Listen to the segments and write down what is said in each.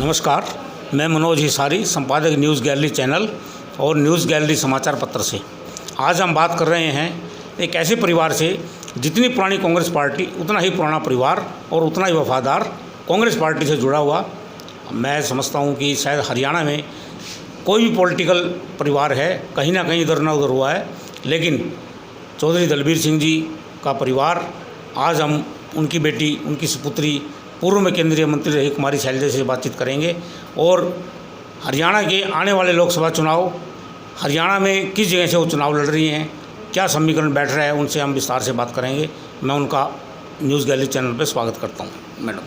नमस्कार, मैं मनोज हिसारी, संपादक न्यूज़ गैलरी चैनल और न्यूज़ गैलरी समाचार पत्र से। आज हम बात कर रहे हैं एक ऐसे परिवार से जितनी पुरानी कांग्रेस पार्टी उतना ही पुराना परिवार और उतना ही वफादार कांग्रेस पार्टी से जुड़ा हुआ। मैं समझता हूं कि शायद हरियाणा में कोई भी पॉलिटिकल परिवार है कहीं ना कहीं इधर ना उधर हुआ है, लेकिन चौधरी दलबीर सिंह जी का परिवार, आज हम उनकी बेटी, उनकी सुपुत्री, पूर्व में केंद्रीय मंत्री रही कुमारी शैलजा से बातचीत करेंगे और हरियाणा के आने वाले लोकसभा चुनाव, हरियाणा में किस जगह से वो चुनाव लड़ रही हैं, क्या समीकरण बैठ रहा है, उनसे हम विस्तार से बात करेंगे। मैं उनका न्यूज़ गैलरी चैनल पर स्वागत करता हूँ। मैडम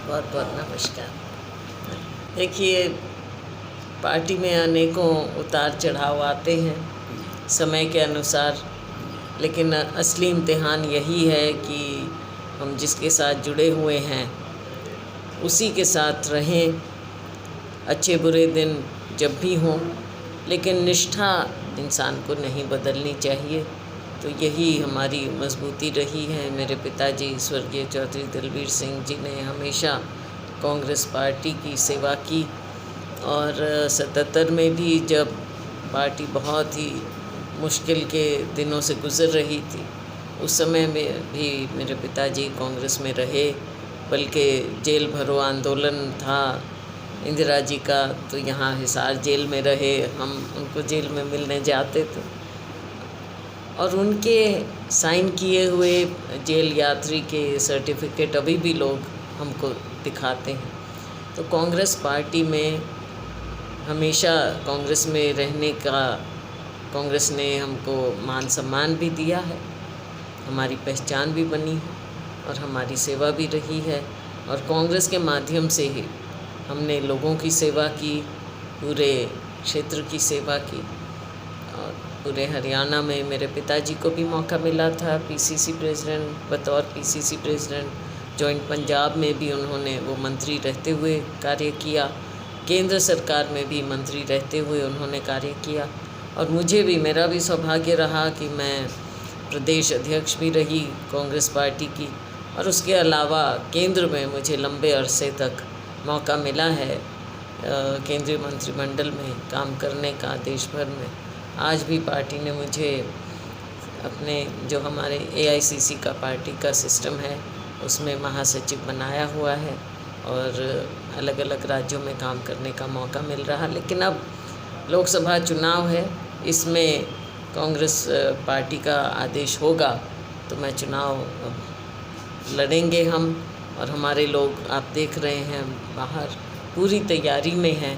बहुत बहुत नमस्कार। देखिए, पार्टी में अनेकों उतार चढ़ाव आते हैं समय के अनुसार, लेकिन असली इम्तिहान यही है कि हम जिसके साथ जुड़े हुए हैं उसी के साथ रहें, अच्छे बुरे दिन जब भी हों, लेकिन निष्ठा इंसान को नहीं बदलनी चाहिए। तो यही हमारी मजबूती रही है। मेरे पिताजी स्वर्गीय चौधरी दलबीर सिंह जी ने हमेशा कांग्रेस पार्टी की सेवा की और 77 में भी जब पार्टी बहुत ही मुश्किल के दिनों से गुज़र रही थी, उस समय में भी मेरे पिताजी कांग्रेस में रहे, बल्कि जेल भरो आंदोलन था इंदिरा जी का, तो यहाँ हिसार जेल में रहे। हम उनको जेल में मिलने जाते थे और उनके साइन किए हुए जेल यात्री के सर्टिफिकेट अभी भी लोग हमको दिखाते हैं। तो कांग्रेस पार्टी में हमेशा कांग्रेस में रहने का, कांग्रेस ने हमको मान सम्मान भी दिया है, हमारी पहचान भी बनी है और हमारी सेवा भी रही है। और कांग्रेस के माध्यम से ही हमने लोगों की सेवा की, पूरे क्षेत्र की सेवा की। और पूरे हरियाणा में मेरे पिताजी को भी मौका मिला था पीसीसी प्रेसिडेंट, बतौर पीसीसी प्रेसिडेंट। जॉइंट पंजाब में भी उन्होंने वो मंत्री रहते हुए कार्य किया, केंद्र सरकार में भी मंत्री रहते हुए उन्होंने कार्य किया। और मुझे भी, मेरा भी सौभाग्य रहा कि मैं प्रदेश अध्यक्ष भी रही कांग्रेस पार्टी की, और उसके अलावा केंद्र में मुझे लंबे अरसे तक मौका मिला है केंद्रीय मंत्रिमंडल में काम करने का, देश भर में। आज भी पार्टी ने मुझे अपने, जो हमारे एआईसीसी का पार्टी का सिस्टम है, उसमें महासचिव बनाया हुआ है और अलग अलग राज्यों में काम करने का मौका मिल रहा। लेकिन अब लोकसभा चुनाव है, इसमें कांग्रेस पार्टी का आदेश होगा तो मैं चुनाव लड़ेंगे हम। और हमारे लोग, आप देख रहे हैं, बाहर पूरी तैयारी में हैं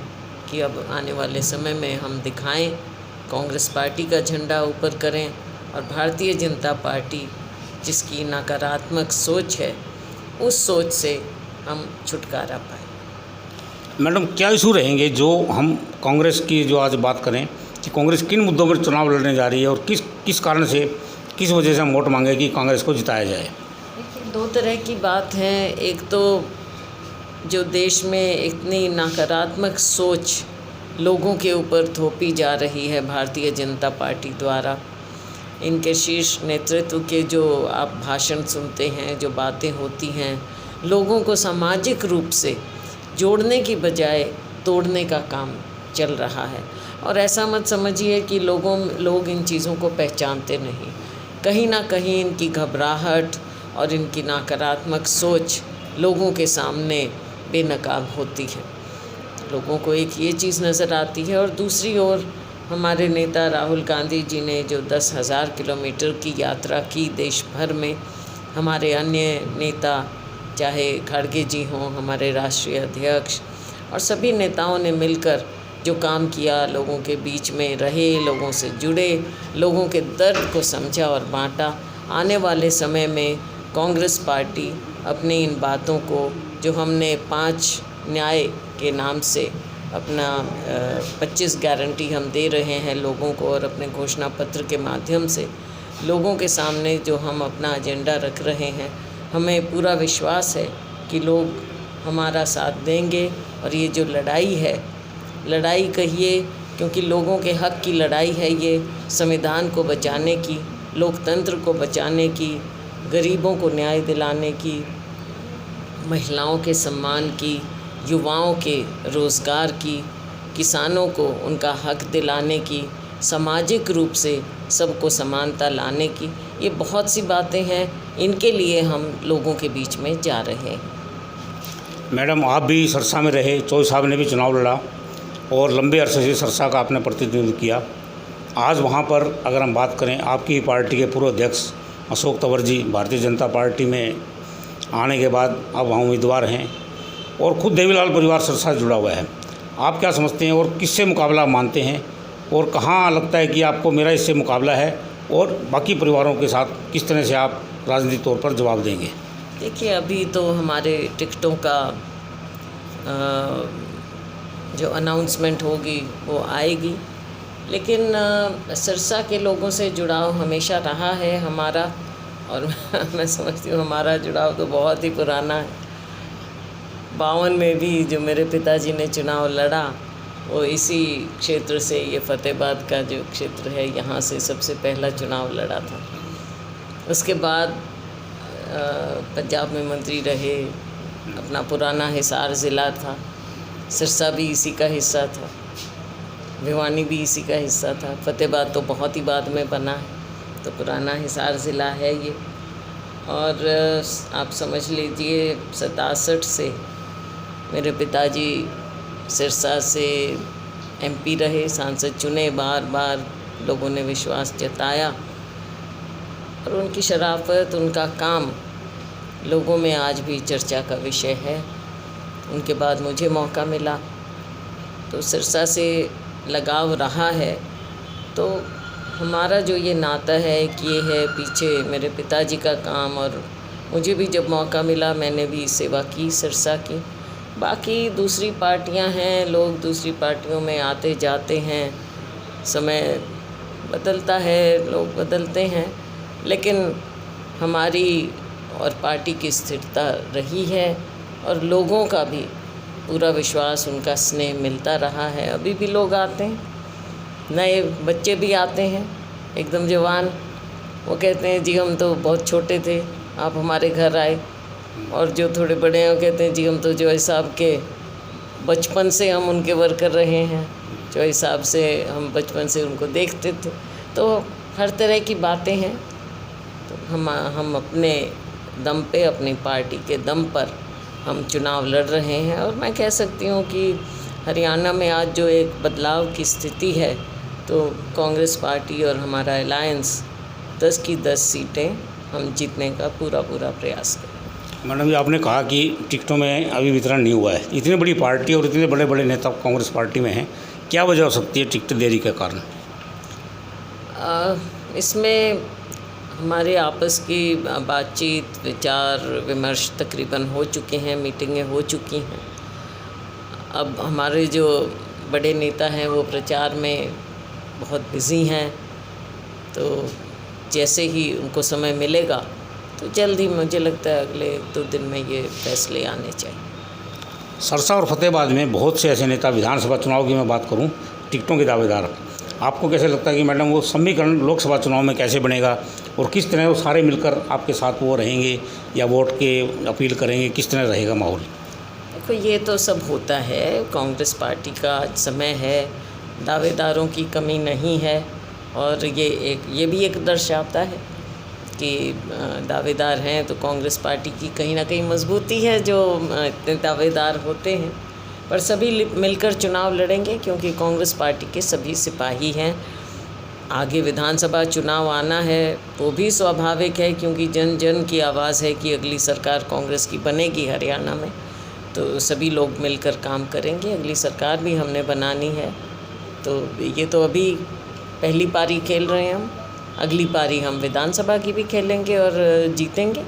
कि अब आने वाले समय में हम दिखाएं, कांग्रेस पार्टी का झंडा ऊपर करें और भारतीय जनता पार्टी जिसकी नकारात्मक सोच है, उस सोच से हम छुटकारा पाएं। मैडम, क्या इशू रहेंगे जो हम कांग्रेस की जो आज बात करें कि कांग्रेस किन मुद्दों पर चुनाव लड़ने जा रही है और किस कारण से, किस वजह से हम वोट मांगे कि कांग्रेस को जिताया जाए? देखिए, दो तरह की बात है। एक तो जो देश में इतनी नकारात्मक सोच लोगों के ऊपर थोपी जा रही है भारतीय जनता पार्टी द्वारा, इनके शीर्ष नेतृत्व के जो आप भाषण सुनते हैं, जो बातें होती हैं, लोगों को सामाजिक रूप से जोड़ने की बजाय तोड़ने का काम चल रहा है। और ऐसा मत समझिए कि लोग इन चीज़ों को पहचानते नहीं। कहीं ना कहीं इनकी घबराहट और इनकी नकारात्मक सोच लोगों के सामने बेनकाब होती है। लोगों को एक ये चीज़ नज़र आती है, और दूसरी ओर हमारे नेता राहुल गांधी जी ने जो 10,000 किलोमीटर की यात्रा की देश भर में, हमारे अन्य नेता, चाहे खड़गे जी हों, हमारे राष्ट्रीय अध्यक्ष, और सभी नेताओं ने मिलकर जो काम किया, लोगों के बीच में रहे, लोगों से जुड़े, लोगों के दर्द को समझा और बांटा। आने वाले समय में कांग्रेस पार्टी अपनी इन बातों को, जो हमने 5 न्याय के नाम से अपना 25 गारंटी हम दे रहे हैं लोगों को, और अपने घोषणा पत्र के माध्यम से लोगों के सामने जो हम अपना एजेंडा रख रहे हैं, हमें पूरा विश्वास है कि लोग हमारा साथ देंगे। और ये जो लड़ाई है, लड़ाई कहिए, क्योंकि लोगों के हक की लड़ाई है ये, संविधान को बचाने की, लोकतंत्र को बचाने की, गरीबों को न्याय दिलाने की, महिलाओं के सम्मान की, युवाओं के रोज़गार की, किसानों को उनका हक दिलाने की, सामाजिक रूप से सबको समानता लाने की, ये बहुत सी बातें हैं, इनके लिए हम लोगों के बीच में जा रहे हैं। मैडम, आप भी सरसा में रहे, चौधरी साहब ने भी चुनाव लड़ा और लंबे अरसे से सरसा का आपने प्रतिनिधित्व किया। आज वहाँ पर अगर हम बात करें, आपकी ही पार्टी के पूर्व अध्यक्ष अशोक तंवर जी भारतीय जनता पार्टी में आने के बाद अब वहाँ उम्मीदवार हैं और खुद देवीलाल परिवार सरसा से जुड़ा हुआ है। आप क्या समझते हैं और किससे मुकाबला मानते हैं और कहाँ लगता है कि आपको मेरा इससे मुकाबला है और बाकी परिवारों के साथ किस तरह से आप राजनीतिक तौर पर जवाब देंगे? देखिए, अभी तो हमारे टिकटों का जो अनाउंसमेंट होगी वो आएगी, लेकिन सिरसा के लोगों से जुड़ाव हमेशा रहा है हमारा, और मैं समझती हूँ हमारा जुड़ाव तो बहुत ही पुराना है। 52 में भी जो मेरे पिताजी ने चुनाव लड़ा वो इसी क्षेत्र से, ये फतेहाबाद का जो क्षेत्र है यहाँ से सबसे पहला चुनाव लड़ा था। उसके बाद पंजाब में मंत्री रहे, अपना पुराना हिसार ज़िला था, सिरसा भी इसी का हिस्सा था, भिवानी भी इसी का हिस्सा था, फतेहाबाद तो बहुत ही बाद में बना है, तो पुराना हिसार ज़िला है ये। और आप समझ लीजिए 67 से मेरे पिताजी सिरसा से एमपी रहे, सांसद चुने, बार बार लोगों ने विश्वास जताया और उनकी शराफत, उनका काम लोगों में आज भी चर्चा का विषय है। उनके बाद मुझे मौका मिला तो सिरसा से लगाव रहा है। तो हमारा जो ये नाता है कि ये है पीछे मेरे पिताजी का काम, और मुझे भी जब मौका मिला मैंने भी सेवा की सिरसा की। बाकी दूसरी पार्टियां हैं, लोग दूसरी पार्टियों में आते जाते हैं, समय बदलता है, लोग बदलते हैं, लेकिन हमारी और पार्टी की स्थिरता रही है और लोगों का भी पूरा विश्वास, उनका स्नेह मिलता रहा है। अभी भी लोग आते हैं, नए बच्चे भी आते हैं, एकदम जवान, वो कहते हैं जी हम तो बहुत छोटे थे, आप हमारे घर आए। और जो थोड़े बड़े हैं वो कहते हैं जी हम तो जॉय साहब के बचपन से हम उनके वर्कर रहे हैं, जॉय साहब से हम बचपन से उनको देखते थे। तो हर तरह की बातें हैं। तो हम अपने दम पे, अपनी पार्टी के दम पर हम चुनाव लड़ रहे हैं। और मैं कह सकती हूँ कि हरियाणा में आज जो एक बदलाव की स्थिति है, तो कांग्रेस पार्टी और हमारा अलायंस 10 की 10 सीटें हम जीतने का पूरा प्रयास करें। मैडम जी, आपने कहा कि टिकटों में अभी वितरण नहीं हुआ है। इतनी बड़ी पार्टी और इतने बड़े बड़े नेता कांग्रेस पार्टी में हैं, क्या वजह हो सकती है टिकट देरी के कारण? इसमें हमारे आपस की बातचीत, विचार विमर्श तकरीबन हो चुके हैं, मीटिंगें हो चुकी हैं। अब हमारे जो बड़े नेता हैं वो प्रचार में बहुत बिज़ी हैं, तो जैसे ही उनको समय मिलेगा तो जल्द ही, मुझे लगता है अगले 1-2 दिन में ये फैसले आने चाहिए। सरसा और फतेहाबाद में बहुत से ऐसे नेता, विधानसभा चुनाव की मैं बात करूं, टिकटों के दावेदार, आपको कैसे लगता है कि मैडम वो समीकरण लोकसभा चुनाव में कैसे बनेगा और किस तरह वो सारे मिलकर आपके साथ वो रहेंगे या वोट के अपील करेंगे, किस तरह रहेगा माहौल? देखो, ये तो सब होता है, कांग्रेस पार्टी का समय है, दावेदारों की कमी नहीं है, और ये भी एक दर्शाता है कि दावेदार हैं तो कांग्रेस पार्टी की कहीं ना कहीं मजबूती है जो इतने दावेदार होते हैं। पर सभी मिलकर चुनाव लड़ेंगे क्योंकि कांग्रेस पार्टी के सभी सिपाही हैं। आगे विधानसभा चुनाव आना है वो भी स्वाभाविक है, क्योंकि जन जन की आवाज़ है कि अगली सरकार कांग्रेस की बनेगी हरियाणा में, तो सभी लोग मिलकर काम करेंगे। अगली सरकार भी हमने बनानी है, तो ये तो अभी पहली पारी खेल रहे हैं हम, अगली पारी हम विधानसभा की भी खेलेंगे और जीतेंगे।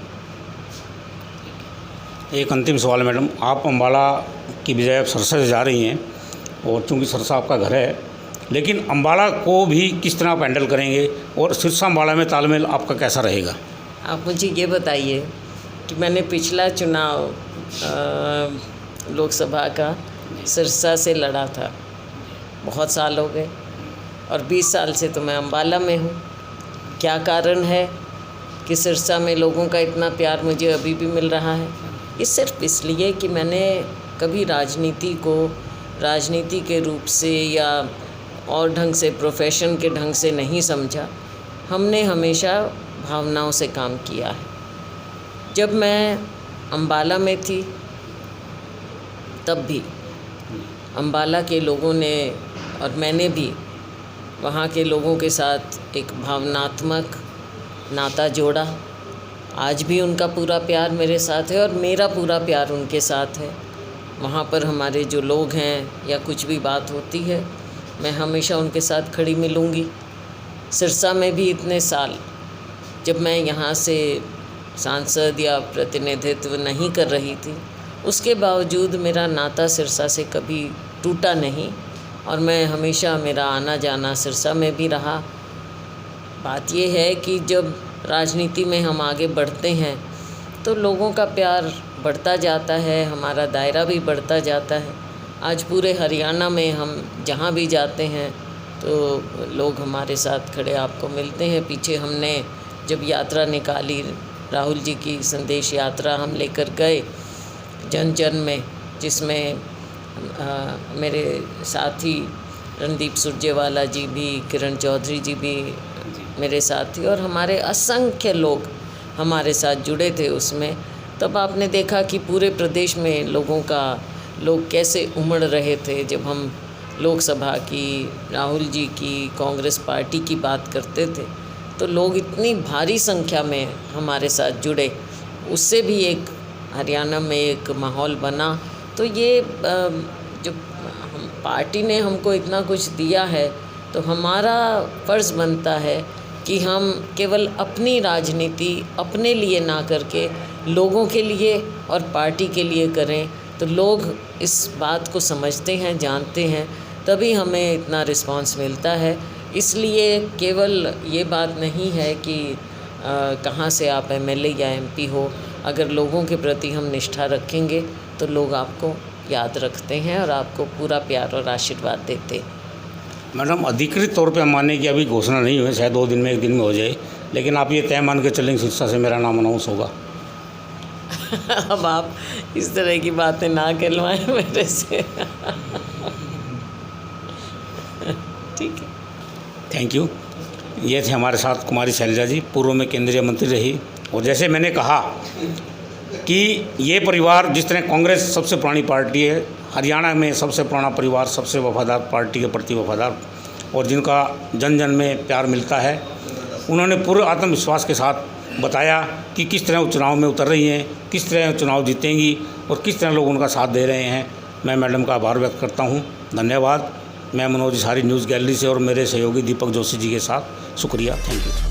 एक अंतिम सवाल मैडम, आप अम्बाला की बजाय आप सरसा से जा रही हैं और चूँकि सरसा आपका घर है, लेकिन अम्बाला को भी किस तरह आप हैंडल करेंगे और सिरसा अम्बाला में तालमेल आपका कैसा रहेगा? आप मुझे ये बताइए कि मैंने पिछला चुनाव लोकसभा का सिरसा से लड़ा था, बहुत साल हो गए, और 20 साल से तो मैं अम्बाला में हूँ। क्या कारण है कि सिरसा में लोगों का इतना प्यार मुझे अभी भी मिल रहा है? ये सिर्फ इसलिए कि मैंने कभी राजनीति को राजनीति के रूप से या और ढंग से, प्रोफेशन के ढंग से नहीं समझा। हमने हमेशा भावनाओं से काम किया है। जब मैं अम्बाला में थी तब भी अम्बाला के लोगों ने और मैंने भी वहाँ के लोगों के साथ एक भावनात्मक नाता जोड़ा। आज भी उनका पूरा प्यार मेरे साथ है और मेरा पूरा प्यार उनके साथ है। वहाँ पर हमारे जो लोग हैं या कुछ भी बात होती है, मैं हमेशा उनके साथ खड़ी मिलूँगी। सिरसा में भी इतने साल जब मैं यहाँ से सांसद या प्रतिनिधित्व नहीं कर रही थी, उसके बावजूद मेरा नाता सिरसा से कभी टूटा नहीं और मैं हमेशा, मेरा आना जाना सिरसा में भी रहा। बात ये है कि जब राजनीति में हम आगे बढ़ते हैं तो लोगों का प्यार बढ़ता जाता है, हमारा दायरा भी बढ़ता जाता है। आज पूरे हरियाणा में हम जहाँ भी जाते हैं तो लोग हमारे साथ खड़े आपको मिलते हैं। पीछे हमने जब यात्रा निकाली, राहुल जी की संदेश यात्रा हम लेकर गए जन जन में, जिसमें मेरे साथी रणदीप सुरजेवाला जी भी, किरण चौधरी जी भी मेरे साथ थे और हमारे असंख्य लोग हमारे साथ जुड़े थे उसमें। तब आपने देखा कि पूरे प्रदेश में लोग कैसे उमड़ रहे थे। जब हम लोकसभा की, राहुल जी की, कांग्रेस पार्टी की बात करते थे तो लोग इतनी भारी संख्या में हमारे साथ जुड़े, उससे भी एक हरियाणा में एक माहौल बना। तो ये जो हम पार्टी ने हमको इतना कुछ दिया है तो हमारा फ़र्ज़ बनता है कि हम केवल अपनी राजनीति अपने लिए ना करके लोगों के लिए और पार्टी के लिए करें। तो लोग इस बात को समझते हैं, जानते हैं, तभी हमें इतना रिस्पांस मिलता है। इसलिए केवल ये बात नहीं है कि कहाँ से आप एमएलए या एमपी हो। अगर लोगों के प्रति हम निष्ठा रखेंगे तो लोग आपको याद रखते हैं और आपको पूरा प्यार और आशीर्वाद देते हैं। मैडम, अधिकृत तौर पे हम मानने की अभी घोषणा नहीं हुई, शायद 2 दिन में 1 दिन में हो जाए, लेकिन आप ये तय मान के चलेंगे सिरसा से मेरा नाम अनाउंस होगा? अब आप इस तरह की बातें ना कहलवाएं मेरे से। ठीक है, थैंक यू। ये थे हमारे साथ कुमारी शैलजा जी, पूर्व में केंद्रीय मंत्री रही। और जैसे मैंने कहा कि ये परिवार, जिस तरह कांग्रेस सबसे पुरानी पार्टी है, हरियाणा में सबसे पुराना परिवार, सबसे वफादार, पार्टी के प्रति वफादार, और जिनका जन जन में प्यार मिलता है, उन्होंने पूरे आत्मविश्वास के साथ बताया कि किस तरह वो चुनाव में उतर रही हैं, किस तरह चुनाव जीतेंगी और किस तरह लोग उनका साथ दे रहे हैं। मैं मैडम का आभार व्यक्त करता हूँ। धन्यवाद। मैं मनोज हिसारी न्यूज़ गैलरी से और मेरे सहयोगी दीपक जोशी जी के साथ, शुक्रिया, थैंक यू।